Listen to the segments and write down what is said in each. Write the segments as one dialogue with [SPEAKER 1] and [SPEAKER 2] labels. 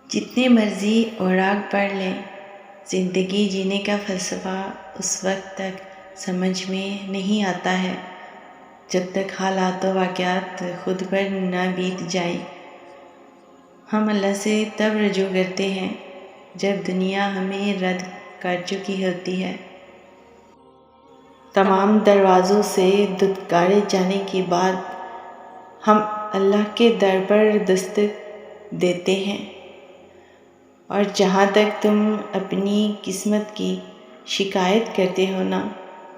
[SPEAKER 1] جتنے مرضی اوراق پڑھ لیں، زندگی جینے کا فلسفہ اس وقت تک سمجھ میں نہیں آتا ہے جب تک حالات و واقعات خود پر نہ بیت جائیں۔ ہم اللہ سے تب رجوع کرتے ہیں جب دنیا ہمیں رد کر چکی ہوتی ہے۔ تمام دروازوں سے دھتکارے جانے کے بعد ہم اللہ کے در پر دستک دیتے ہیں، اور جہاں تک تم اپنی قسمت کی شکایت کرتے ہو نا،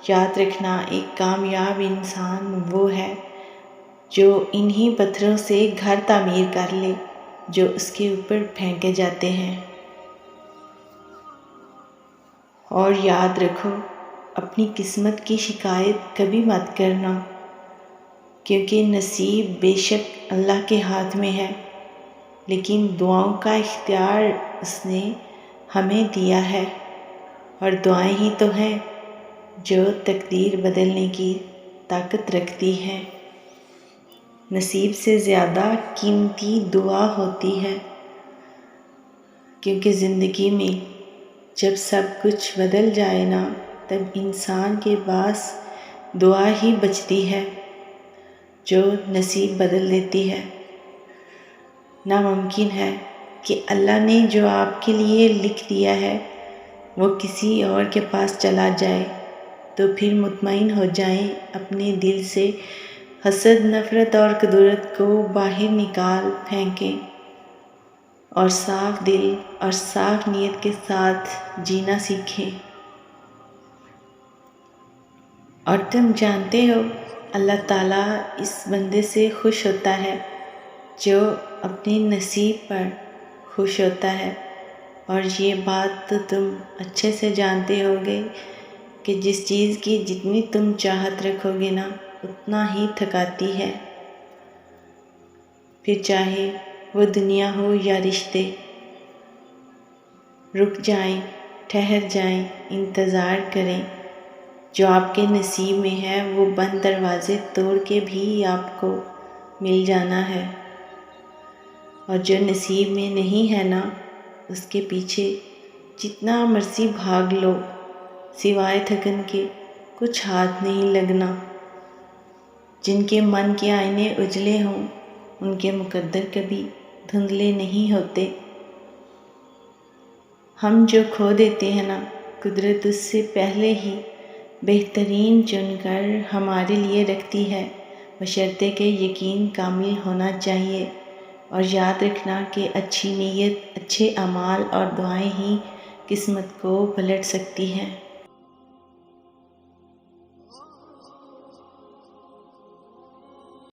[SPEAKER 1] یاد رکھنا ایک کامیاب انسان وہ ہے جو انہی پتھروں سے گھر تعمیر کر لے جو اس کے اوپر پھینکے جاتے ہیں۔ اور یاد رکھو، اپنی قسمت کی شکایت کبھی مت کرنا، کیونکہ نصیب بے شک اللہ کے ہاتھ میں ہے، لیکن دعاؤں کا اختیار اس نے ہمیں دیا ہے، اور دعائیں ہی تو ہیں جو تقدیر بدلنے کی طاقت رکھتی ہیں۔ نصیب سے زیادہ قیمتی دعا ہوتی ہے، کیونکہ زندگی میں جب سب کچھ بدل جائے نا، تب انسان کے پاس دعا ہی بچتی ہے جو نصیب بدل دیتی ہے۔ ناممکن ہے کہ اللہ نے جو آپ کے لیے لکھ دیا ہے وہ کسی اور کے پاس چلا جائے، تو پھر مطمئن ہو جائیں، اپنے دل سے حسد، نفرت اور کدورت کو باہر نکال پھینکیں، اور صاف دل اور صاف نیت کے ساتھ جینا سیکھیں۔ اور تم جانتے ہو، اللہ تعالیٰ اس بندے سے خوش ہوتا ہے جو اپنے نصیب پر خوش ہوتا ہے، اور یہ بات تو تم اچھے سے جانتے ہوگے کہ جس چیز کی جتنی تم چاہت رکھو گے نا، اتنا ہی تھکاتی ہے، پھر چاہے وہ دنیا ہو یا رشتے۔ رک جائیں، ٹھہر جائیں، انتظار کریں، جو آپ کے نصیب میں ہے وہ بند دروازے توڑ کے بھی آپ کو مل جانا ہے، اور جو نصیب میں نہیں ہے نا، اس کے پیچھے جتنا مرضی بھاگ لو، سوائے تھکن کے کچھ ہاتھ نہیں لگنا۔ جن کے من کے آئینے اجلے ہوں، ان کے مقدر کبھی دھندلے نہیں ہوتے۔ ہم جو کھو دیتے ہیں نا، قدرت اس سے پہلے ہی بہترین چن کر ہمارے لیے رکھتی ہے، بشرطے کہ یقین کامل ہونا چاہیے، اور یاد رکھنا کہ اچھی نیت، اچھے اعمال اور دعائیں ہی قسمت کو پلٹ سکتی ہیں۔